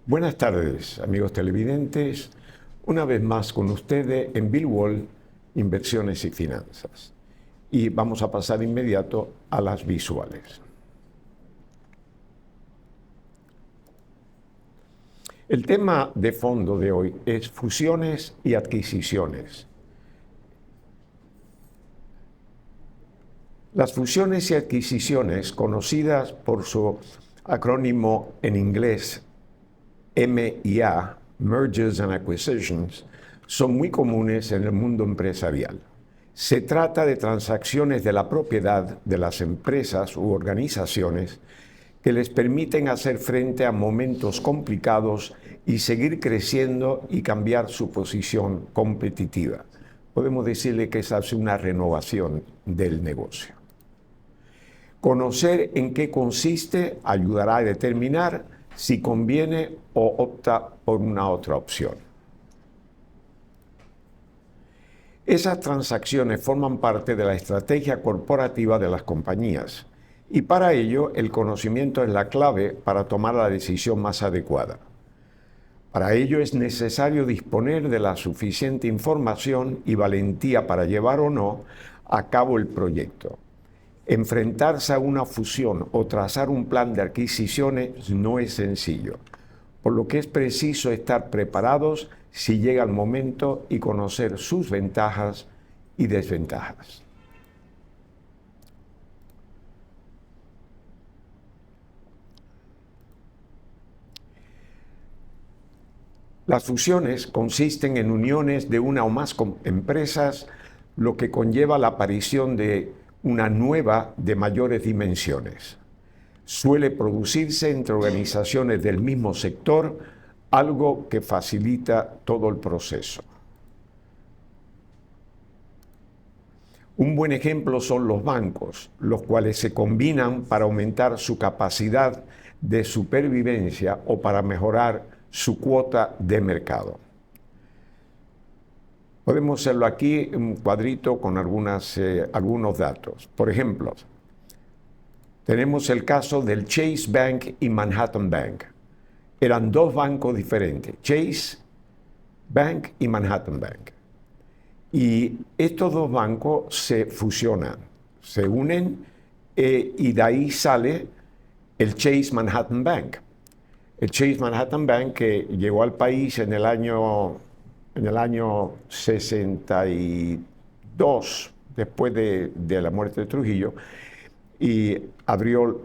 Buenas tardes, amigos televidentes. Una vez más con ustedes en Bill Wall, Inversiones y Finanzas. Y vamos a pasar inmediato a las visuales. El tema de fondo de hoy es fusiones y adquisiciones. Las fusiones y adquisiciones, conocidas por su acrónimo en inglés M&A, Mergers and Acquisitions, son muy comunes en el mundo empresarial. Se trata de transacciones de la propiedad de las empresas u organizaciones que les permiten hacer frente a momentos complicados y seguir creciendo y cambiar su posición competitiva. Podemos decirle que esa es una renovación del negocio. Conocer en qué consiste ayudará a determinar si conviene o opta por una otra opción. Esas transacciones forman parte de la estrategia corporativa de las compañías y para ello el conocimiento es la clave para tomar la decisión más adecuada. Para ello es necesario disponer de la suficiente información y valentía para llevar o no a cabo el proyecto. Enfrentarse a una fusión o trazar un plan de adquisiciones no es sencillo, por lo que es preciso estar preparados si llega el momento y conocer sus ventajas y desventajas. Las fusiones consisten en uniones de una o más empresas, lo que conlleva la aparición de una nueva de mayores dimensiones. Suele producirse entre organizaciones del mismo sector, algo que facilita todo el proceso. Un buen ejemplo son los bancos, los cuales se combinan para aumentar su capacidad de supervivencia o para mejorar su cuota de mercado. Podemos hacerlo aquí en un cuadrito con algunos datos. Por ejemplo, tenemos el caso del Chase Bank y Manhattan Bank. Eran dos bancos diferentes, Chase Bank y Manhattan Bank. Y estos dos bancos se fusionan, se unen y de ahí sale el Chase Manhattan Bank. El Chase Manhattan Bank que llegó al país en el año 62, después de la muerte de Trujillo, y abrió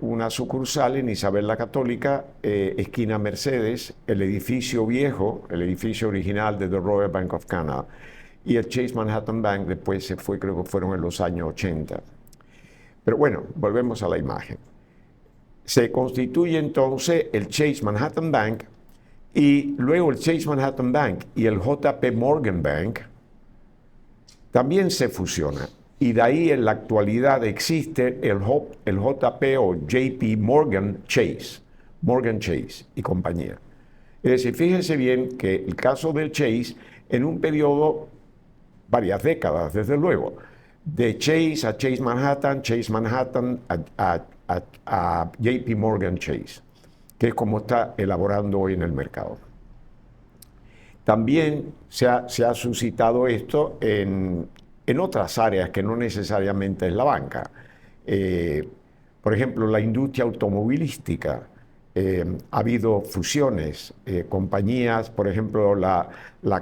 una sucursal en Isabel la Católica, esquina Mercedes, el edificio viejo, el edificio original de The Royal Bank of Canada. Y el Chase Manhattan Bank después se fue, creo que fueron en los años 80. Pero bueno, volvemos a la imagen. Se constituye entonces el Chase Manhattan Bank y luego el Chase Manhattan Bank y el JP Morgan Bank también se fusionan. Y de ahí en la actualidad existe el JP o JP Morgan Chase y compañía. Es decir, fíjense bien que el caso del Chase, en un periodo, varias décadas desde luego, de Chase a Chase Manhattan a JP Morgan Chase, que es como está elaborando hoy en el mercado. También se ha suscitado esto en otras áreas que no necesariamente es la banca. Por ejemplo, la industria automovilística. Ha habido fusiones, compañías, por ejemplo, la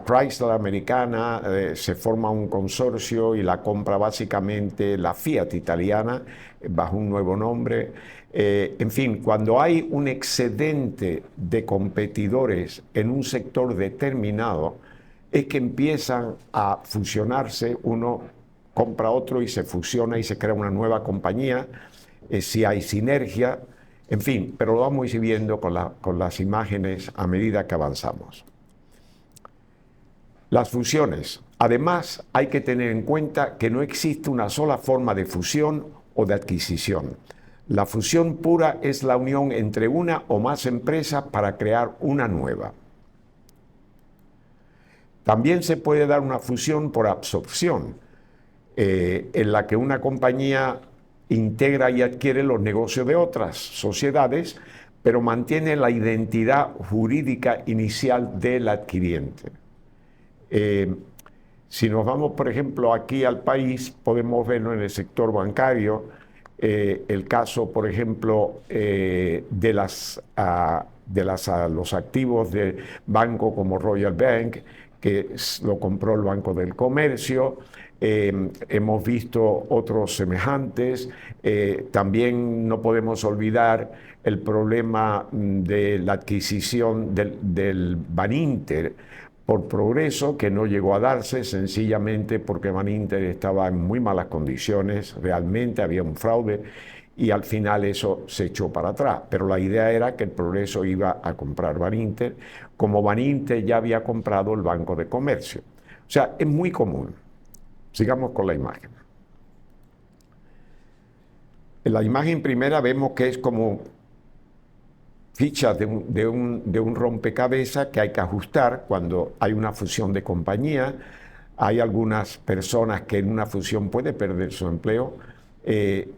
Chrysler americana, se forma un consorcio y la compra básicamente la Fiat italiana bajo un nuevo nombre. En fin, cuando hay un excedente de competidores en un sector determinado, es que empiezan a fusionarse, uno compra otro y se fusiona y se crea una nueva compañía, si hay sinergia. En fin, pero lo vamos a ir viendo con las imágenes a medida que avanzamos. Las fusiones. Además, hay que tener en cuenta que no existe una sola forma de fusión o de adquisición. La fusión pura es la unión entre una o más empresas para crear una nueva. También se puede dar una fusión por absorción, en la que una compañía integra y adquiere los negocios de otras sociedades pero mantiene la identidad jurídica inicial del adquiriente. Si nos vamos, por ejemplo, aquí al país, podemos verlo en el sector bancario, el caso, por ejemplo, de los activos de banco como Royal Bank, que lo compró el Banco del Comercio. Hemos visto otros semejantes. También no podemos olvidar el problema de la adquisición del Baninter por Progreso, que no llegó a darse sencillamente porque Baninter estaba en muy malas condiciones, realmente había un fraude y al final eso se echó para atrás. Pero la idea era que el Progreso iba a comprar Baninter, como Baninter ya había comprado el Banco de Comercio. O sea, es muy común. Sigamos con la imagen. En la imagen primera vemos que es como fichas de un rompecabezas que hay que ajustar cuando hay una fusión de compañía. Hay algunas personas que en una fusión pueden perder su empleo.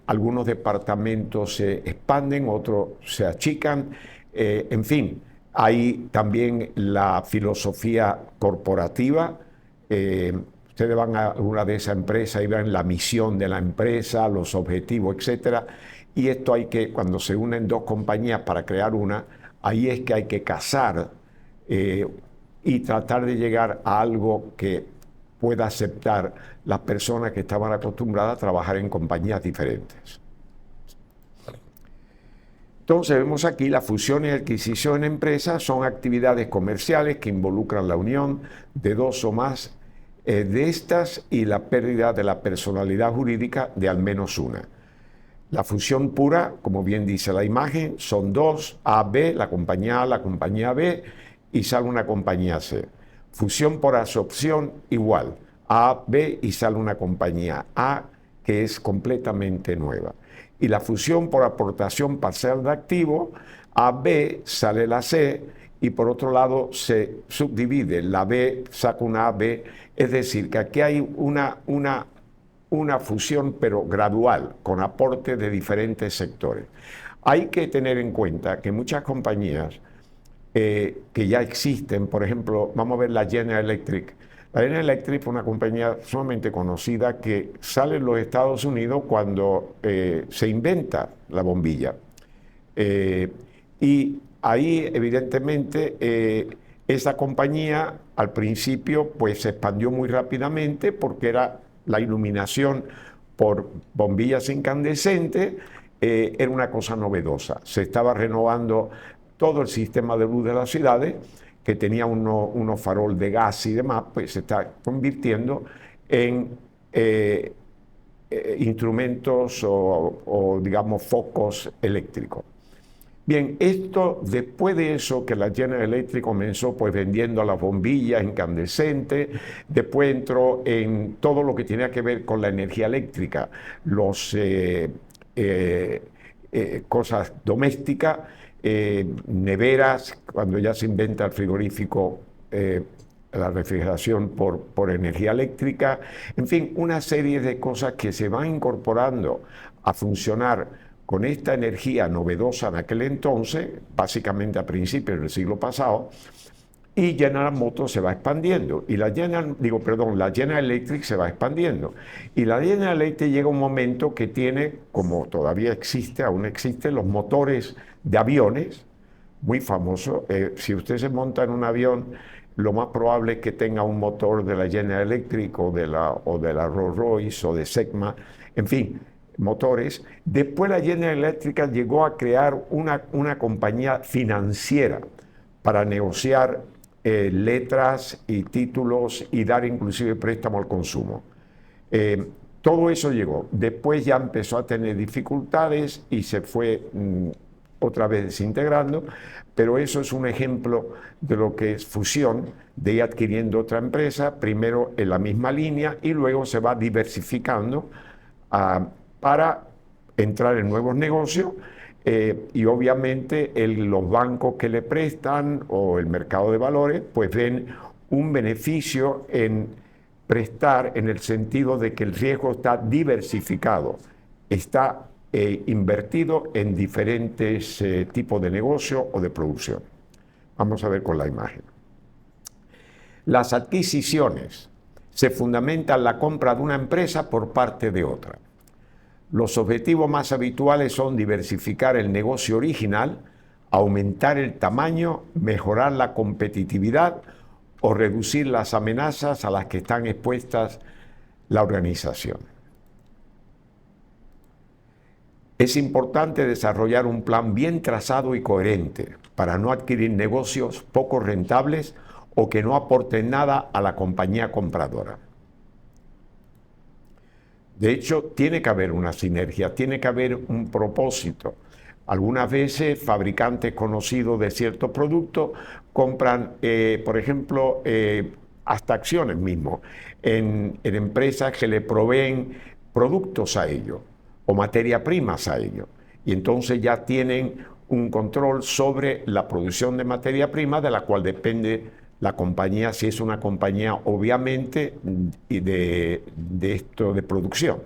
Algunos departamentos se expanden, otros se achican. En fin, hay también la filosofía corporativa. Ustedes van a una de esas empresas y ven la misión de la empresa, los objetivos, etcétera. Y esto hay que, cuando se unen dos compañías para crear una, ahí es que hay que casar y tratar de llegar a algo que pueda aceptar las personas que estaban acostumbradas a trabajar en compañías diferentes. Entonces vemos aquí la fusión y adquisición en empresas son actividades comerciales que involucran la unión de dos o más de estas y la pérdida de la personalidad jurídica de al menos una. La fusión pura, como bien dice la imagen, son dos, A, B, la compañía A, la compañía B, y sale una compañía C. Fusión por absorción, igual, A, B, y sale una compañía A, que es completamente nueva. Y la fusión por aportación parcial de activo, A, B, sale la C, y por otro lado se subdivide, la B saca una A, B, es decir, que aquí hay una fusión pero gradual, con aporte de diferentes sectores. Hay que tener en cuenta que muchas compañías que ya existen, por ejemplo, vamos a ver la General Electric. La General Electric fue una compañía sumamente conocida que sale en los Estados Unidos cuando se inventa la bombilla. Y ahí, evidentemente, esa compañía al principio pues se expandió muy rápidamente porque era la iluminación por bombillas incandescentes, era una cosa novedosa. Se estaba renovando todo el sistema de luz de las ciudades, que tenía unos farol de gas y demás, pues se está convirtiendo en instrumentos o digamos focos eléctricos. Bien, esto, después de eso, que la General Electric comenzó pues vendiendo las bombillas incandescentes, después entró en todo lo que tenía que ver con la energía eléctrica, cosas domésticas, neveras, cuando ya se inventa el frigorífico, la refrigeración por energía eléctrica, en fin, una serie de cosas que se van incorporando a funcionar con esta energía novedosa en aquel entonces, básicamente a principios del siglo pasado, y General Motors se va expandiendo, y la General Electric se va expandiendo, y la General Electric llega un momento que tiene, como todavía existe, aún existen los motores de aviones, muy famosos. Si usted se monta en un avión, lo más probable es que tenga un motor de la General Electric o de la Rolls Royce o de Segma, en fin, motores. Después la General Electric llegó a crear una compañía financiera para negociar letras y títulos y dar inclusive préstamo al consumo. Todo eso llegó. Después ya empezó a tener dificultades y se fue otra vez desintegrando, pero eso es un ejemplo de lo que es fusión, de ir adquiriendo otra empresa, primero en la misma línea y luego se va diversificando para entrar en nuevos negocios y obviamente los bancos que le prestan o el mercado de valores pues ven un beneficio en prestar en el sentido de que el riesgo está diversificado, está invertido en diferentes tipos de negocio o de producción. Vamos a ver con la imagen. Las adquisiciones se fundamentan en la compra de una empresa por parte de otra. Los objetivos más habituales son diversificar el negocio original, aumentar el tamaño, mejorar la competitividad o reducir las amenazas a las que están expuestas la organización. Es importante desarrollar un plan bien trazado y coherente para no adquirir negocios poco rentables o que no aporten nada a la compañía compradora. De hecho, tiene que haber una sinergia, tiene que haber un propósito. Algunas veces fabricantes conocidos de ciertos productos compran, por ejemplo, hasta acciones mismo, en empresas que le proveen productos a ellos o materia primas a ellos. Y entonces ya tienen un control sobre la producción de materia prima de la cual depende la compañía, si es una compañía obviamente de producción.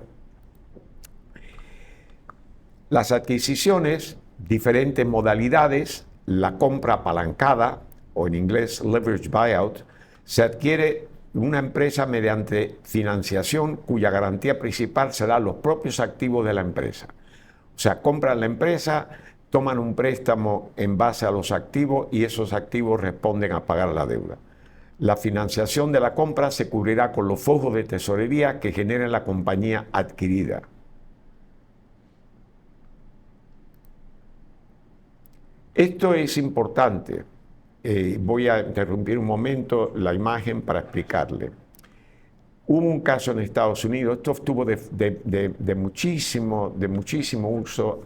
Las adquisiciones, diferentes modalidades, la compra apalancada, o en inglés leverage buyout, se adquiere una empresa mediante financiación cuya garantía principal será los propios activos de la empresa. O sea, compran la empresa, toman un préstamo en base a los activos y esos activos responden a pagar la deuda. La financiación de la compra se cubrirá con los flujos de tesorería que genere la compañía adquirida. Esto es importante. Voy a interrumpir un momento la imagen para explicarle. Hubo un caso en Estados Unidos, esto estuvo de muchísimo uso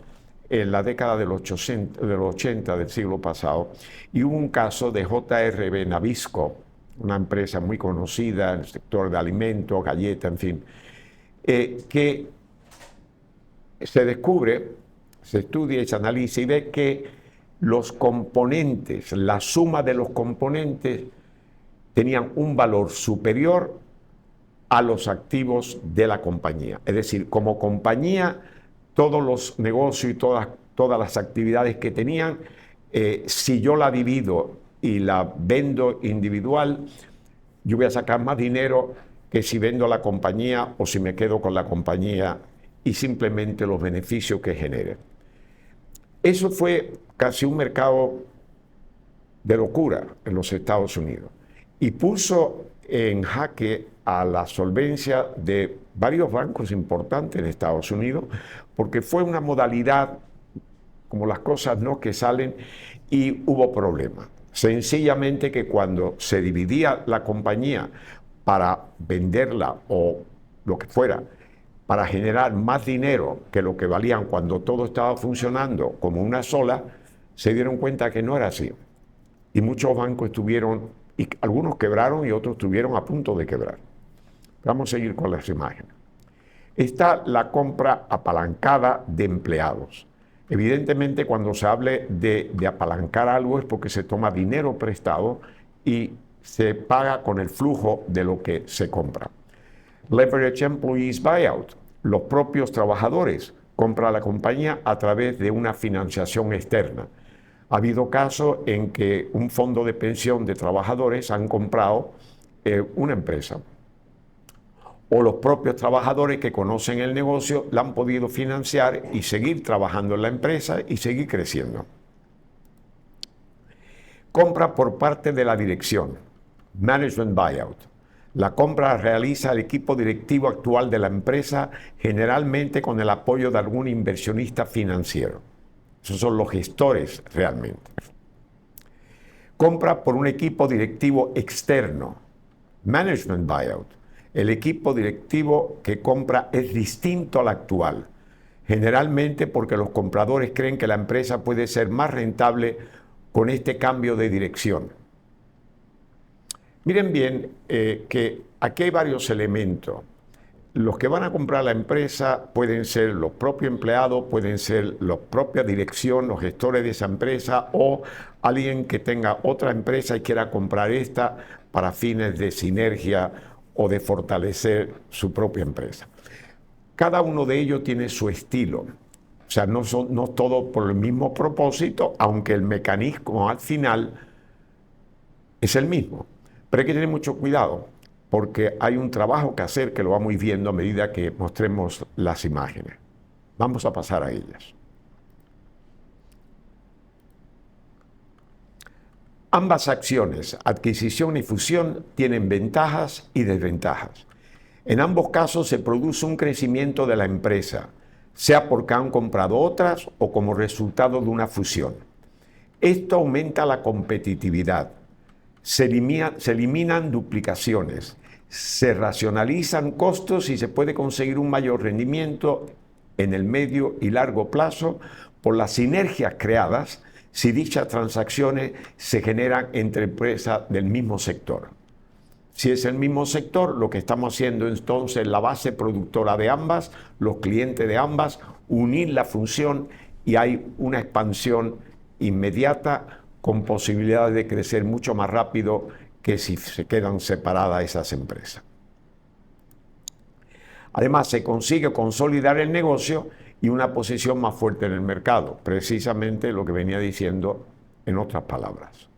en la década de los 80 del siglo pasado, y hubo un caso de JRB Nabisco, una empresa muy conocida en el sector de alimentos, galletas, en fin, que se descubre, se estudia y se analiza y ve que los componentes, la suma de los componentes tenían un valor superior a los activos de la compañía. Es decir, como compañía, todos los negocios y todas las actividades que tenían, si yo la divido y la vendo individual, yo voy a sacar más dinero que si vendo la compañía o si me quedo con la compañía y simplemente los beneficios que genere. Eso fue casi un mercado de locura en los Estados Unidos y puso en jaque a la solvencia de varios bancos importantes en Estados Unidos, porque fue una modalidad, como las cosas no que salen, y hubo problemas. Sencillamente que cuando se dividía la compañía para venderla o lo que fuera, para generar más dinero que lo que valían cuando todo estaba funcionando como una sola, se dieron cuenta que no era así. Y muchos bancos estuvieron, y algunos quebraron y otros estuvieron a punto de quebrar. Vamos a seguir con las imágenes. Está la compra apalancada de empleados. Evidentemente, cuando se hable de apalancar algo es porque se toma dinero prestado y se paga con el flujo de lo que se compra. Leverage Employees Buyout. Los propios trabajadores compran la compañía a través de una financiación externa. Ha habido casos en que un fondo de pensión de trabajadores han comprado una empresa. O los propios trabajadores que conocen el negocio la han podido financiar y seguir trabajando en la empresa y seguir creciendo. Compra por parte de la dirección. Management Buyout. La compra realiza el equipo directivo actual de la empresa, generalmente con el apoyo de algún inversionista financiero. Esos son los gestores realmente. Compra por un equipo directivo externo. Management Buyout. El equipo directivo que compra es distinto al actual, generalmente porque los compradores creen que la empresa puede ser más rentable con este cambio de dirección. Miren bien que aquí hay varios elementos. Los que van a comprar la empresa pueden ser los propios empleados, pueden ser la propia dirección, los gestores de esa empresa o alguien que tenga otra empresa y quiera comprar esta para fines de sinergia o de fortalecer su propia empresa. Cada uno de ellos tiene su estilo. sea, no todo por el mismo propósito, aunque el mecanismo al final es el mismo. Pero hay que tener mucho cuidado, porque hay un trabajo que hacer que lo vamos viendo a medida que mostremos las imágenes. Vamos a pasar a ellas. Ambas acciones, adquisición y fusión, tienen ventajas y desventajas. En ambos casos se produce un crecimiento de la empresa, sea porque han comprado otras o como resultado de una fusión. Esto aumenta la competitividad, se eliminan duplicaciones, se racionalizan costos y se puede conseguir un mayor rendimiento en el medio y largo plazo por las sinergias creadas si dichas transacciones se generan entre empresas del mismo sector. Si es el mismo sector, lo que estamos haciendo entonces, la base productora de ambas, los clientes de ambas, unir la función y hay una expansión inmediata con posibilidades de crecer mucho más rápido que si se quedan separadas esas empresas. Además, se consigue consolidar el negocio y una posición más fuerte en el mercado, precisamente lo que venía diciendo en otras palabras.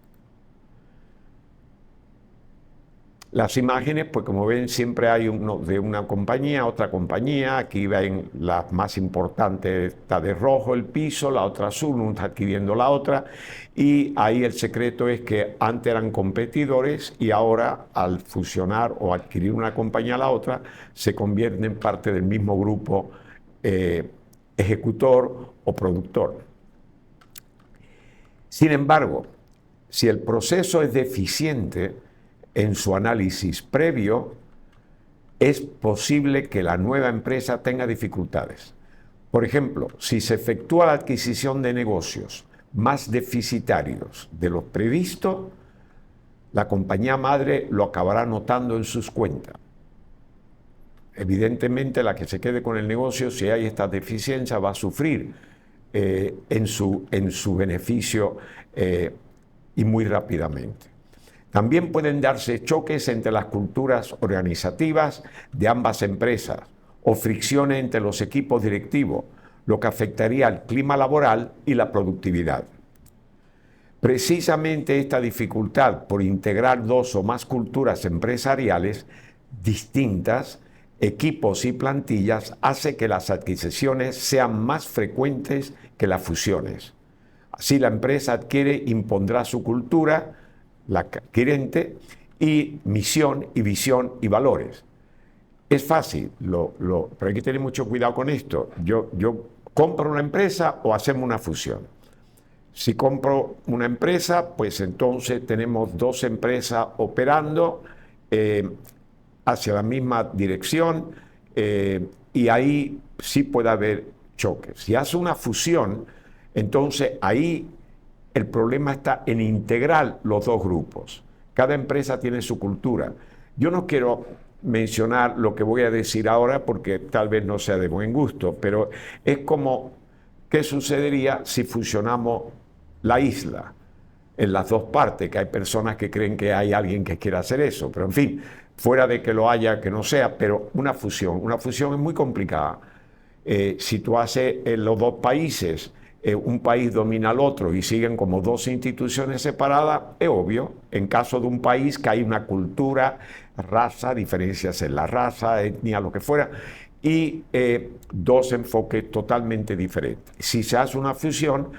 Las imágenes, pues como ven, siempre hay uno de una compañía, otra compañía. Aquí ven la más importante, está de rojo el piso, la otra azul, uno está adquiriendo la otra. Y ahí el secreto es que antes eran competidores y ahora al fusionar o adquirir una compañía a la otra, se convierten en parte del mismo grupo ejecutor o productor. Sin embargo, si el proceso es deficiente en su análisis previo, es posible que la nueva empresa tenga dificultades. Por ejemplo, si se efectúa la adquisición de negocios más deficitarios de los previstos, la compañía madre lo acabará notando en sus cuentas. Evidentemente, la que se quede con el negocio, si hay esta deficiencia, va a sufrir en su beneficio y muy rápidamente. También pueden darse choques entre las culturas organizativas de ambas empresas o fricciones entre los equipos directivos, lo que afectaría al clima laboral y la productividad. Precisamente esta dificultad por integrar dos o más culturas empresariales distintas, equipos y plantillas, hace que las adquisiciones sean más frecuentes que las fusiones. Así la empresa adquiere, impondrá su cultura, la adquirente, y misión y visión y valores. Es fácil, pero hay que tener mucho cuidado con esto. Yo compro una empresa o hacemos una fusión. Si compro una empresa, pues entonces tenemos dos empresas operando hacia la misma dirección y ahí sí puede haber choques. Si hace una fusión, entonces ahí el problema está en integrar los dos grupos. Cada empresa tiene su cultura. Yo no quiero mencionar lo que voy a decir ahora porque tal vez no sea de buen gusto, pero es como qué sucedería si fusionamos la isla en las dos partes, que hay personas que creen que hay alguien que quiera hacer eso, pero en fin, fuera de que lo haya, que no sea, pero una fusión es muy complicada. Si tú haces en los dos países, un país domina al otro y siguen como dos instituciones separadas, es obvio, en caso de un país que hay una cultura, raza, diferencias en la raza, etnia, lo que fuera, y dos enfoques totalmente diferentes. Si se hace una fusión,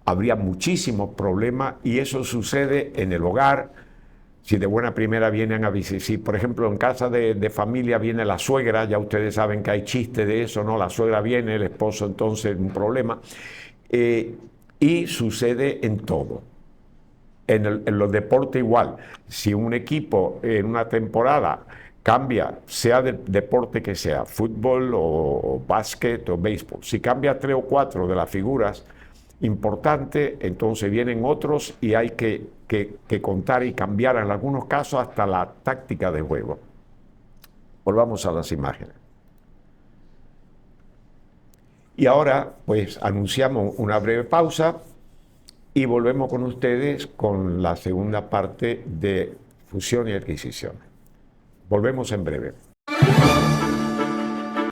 habría muchísimos problemas y eso sucede en el hogar. Si de buena primera vienen a visitar, si por ejemplo en casa de familia viene la suegra, ya ustedes saben que hay chiste de eso, ¿no? La suegra viene, el esposo entonces un problema. Y sucede en todo. En los deportes igual. Si un equipo en una temporada cambia, sea del deporte que sea, fútbol o básquet o béisbol, si cambia 3 o 4 de las figuras importantes, entonces vienen otros y hay que contar y cambiar en algunos casos hasta la táctica de juego. Volvamos a las imágenes. Y ahora, pues, anunciamos una breve pausa y volvemos con ustedes con la segunda parte de fusión y adquisición. Volvemos en breve.